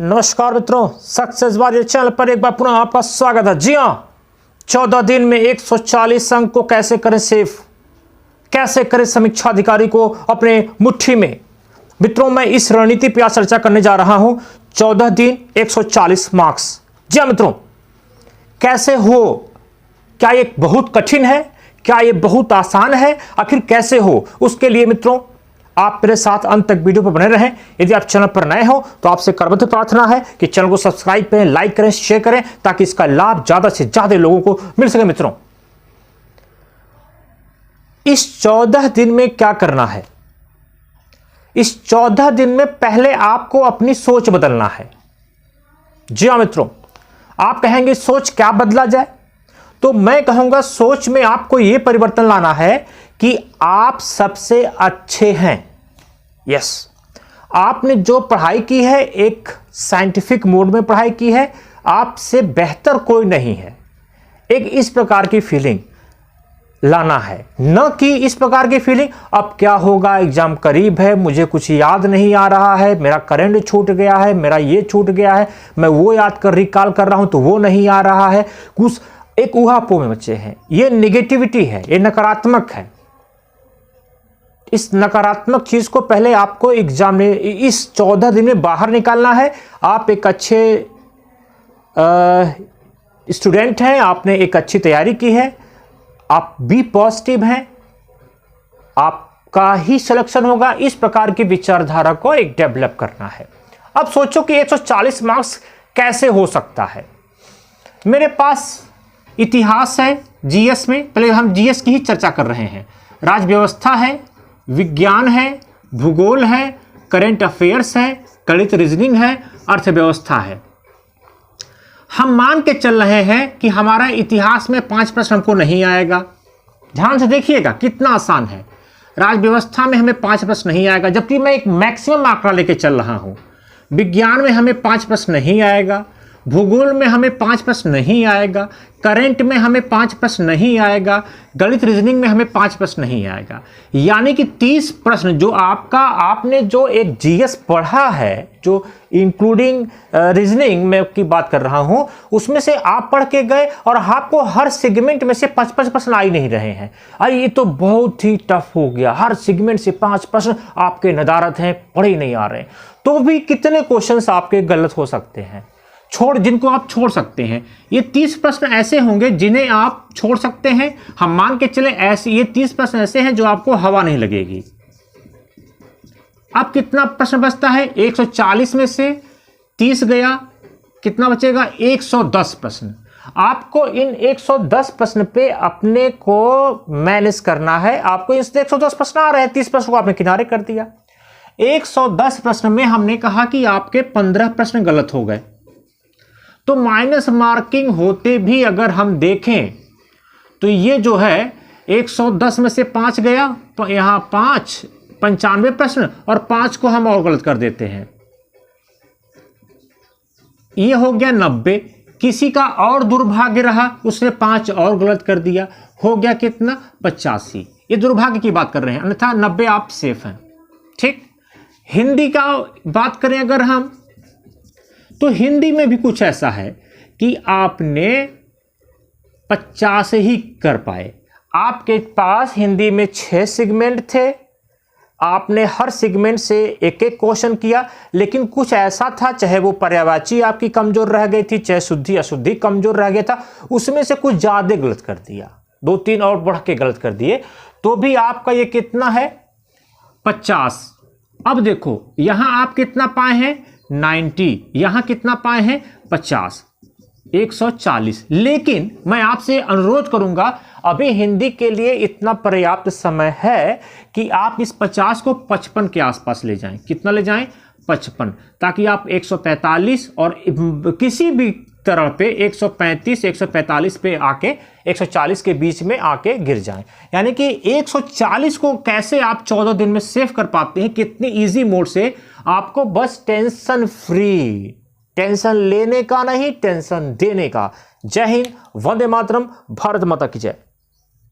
नमस्कार मित्रों, success warrior channel पर एक बार पुनः आपका स्वागत है। जी हाँ, 14 दिन में 140 अंक को कैसे करें सेव, कैसे करें समीक्षा अधिकारी को अपने मुट्ठी में। मित्रों, मैं इस रणनीति पर आज चर्चा करने जा रहा हूं। 14 दिन 140 मार्क्स। जी हाँ मित्रों, कैसे हो? क्या ये बहुत कठिन है? क्या ये बहुत आसान है? आखिर कैसे हो? उसके लिए मित्रों आप मेरे साथ अंत तक वीडियो पर बने रहें। यदि आप चैनल पर नए हो तो आपसे करबद्ध प्रार्थना है कि चैनल को सब्सक्राइब करें, लाइक करें, शेयर करें, ताकि इसका लाभ ज्यादा से ज्यादा लोगों को मिल सके। मित्रों, इस 14 दिन में क्या करना है? इस 14 दिन में पहले आपको अपनी सोच बदलना है। जी हाँ मित्रों, आप कहेंगे सोच क्या बदला जाए? तो मैं कहूंगा सोच में आपको यह परिवर्तन लाना है कि आप सबसे अच्छे हैं। यस, आपने जो पढ़ाई की है एक साइंटिफिक मोड में पढ़ाई की है, आपसे बेहतर कोई नहीं है। एक इस प्रकार की फीलिंग लाना है, न कि इस प्रकार की फीलिंग अब क्या होगा, एग्जाम करीब है, मुझे कुछ याद नहीं आ रहा है, मेरा करंट छूट गया है, मेरा ये छूट गया है, मैं वो याद कर रिकॉल कर रहा हूं तो वो नहीं आ रहा है। कुछ एक ऊहापोह में बच्चे हैं। ये निगेटिविटी है, ये नकारात्मक है। इस नकारात्मक चीज को पहले आपको एग्जाम में इस 14 दिन में बाहर निकालना है। आप एक अच्छे स्टूडेंट हैं, आपने एक अच्छी तैयारी की है, आप बी पॉजिटिव हैं, आपका ही सिलेक्शन होगा। इस प्रकार की विचारधारा को एक डेवलप करना है। अब सोचो कि 140 मार्क्स कैसे हो सकता है। मेरे पास इतिहास है जीएस में, पहले हम जीएस की ही चर्चा कर रहे हैं। राज्य व्यवस्था है, विज्ञान है, भूगोल है, करंट अफेयर्स है, गणित रीजनिंग है, अर्थव्यवस्था है। हम मान के चल रहे हैं कि हमारा इतिहास में 5 प्रश्न हमको नहीं आएगा। ध्यान से देखिएगा कितना आसान है। राज्य व्यवस्था में हमें 5 प्रश्न नहीं आएगा, जबकि मैं एक मैक्सिमम आंकड़ा लेके चल रहा हूं। विज्ञान में हमें 5 प्रश्न नहीं आएगा, भूगोल में हमें 5 प्रश्न नहीं आएगा, करंट में हमें 5 प्रश्न नहीं आएगा, गणित रीजनिंग में हमें 5 प्रश्न नहीं आएगा। यानी कि 30 प्रश्न जो आपने जो एक जीएस पढ़ा है, जो इंक्लूडिंग रीजनिंग में की बात कर रहा हूं, उसमें से आप पढ़ के गए और आपको हर सेगमेंट में से 5-5 प्रश्न आ ही नहीं रहे हैं। अरे ये तो बहुत ही टफ हो गया। हर सेगमेंट से 5 प्रश्न आपके नदारत हैं, पढ़े ही नहीं आ रहे। तो भी कितने क्वेश्चंस आपके गलत हो सकते हैं, जिनको आप छोड़ सकते हैं। ये 30 प्रश्न ऐसे होंगे जिन्हें आप छोड़ सकते हैं। हम मान के चले ऐसे ये 30 प्रश्न ऐसे हैं जो आपको हवा नहीं लगेगी। अब कितना प्रश्न बचता है? 140 में से 30 गया, कितना बचेगा? 110 प्रश्न। आपको इन 110 प्रश्न पे अपने को मैनेज करना है। आपको इससे 110 प्रश्न आ रहे हैं, 30 प्रश्न को आपने किनारे कर दिया। 110 प्रश्न में हमने कहा कि आपके 15 प्रश्न गलत हो गए, तो माइनस मार्किंग होते भी अगर हम देखें तो ये जो है 110 में से 5 गया, तो यहां 5 95 प्रश्न और 5 को हम और गलत कर देते हैं, ये हो गया 90। किसी का और दुर्भाग्य रहा, उसने 5 और गलत कर दिया, हो गया कितना? 85। ये दुर्भाग्य की बात कर रहे हैं, अन्यथा 90 आप सेफ हैं। ठीक। हिंदी का बात करें अगर हम, तो हिंदी में भी कुछ ऐसा है कि आपने 50 ही कर पाए। आपके पास हिंदी में 6 सेगमेंट थे, आपने हर सेगमेंट से एक एक क्वेश्चन किया, लेकिन कुछ ऐसा था, चाहे वो पर्यायवाची आपकी कमजोर रह गई थी, चाहे शुद्धि अशुद्धि कमजोर रह गया था, उसमें से कुछ ज्यादा गलत कर दिया, 2-3 और बढ़ के गलत कर दिए, तो भी आपका ये कितना है? 50। अब देखो यहां आप कितना पाए हैं? 90। यहां कितना पाए हैं? 50। 140। लेकिन मैं आपसे अनुरोध करूंगा, अभी हिंदी के लिए इतना पर्याप्त समय है कि आप इस 50 को 55 के आसपास ले जाएं। कितना ले जाएं? 55, ताकि आप 145 और किसी भी तरह पे 135 145 पे आके 140 के बीच में आके गिर जाएं। यानी कि 140 को कैसे आप 14 दिन में सेव कर पाते हैं, कितनी इजी मोड से। आपको बस टेंशन फ्री, टेंशन लेने का नहीं, टेंशन देने का। जय हिंद, वंदे मातरम, भारत माता की जय।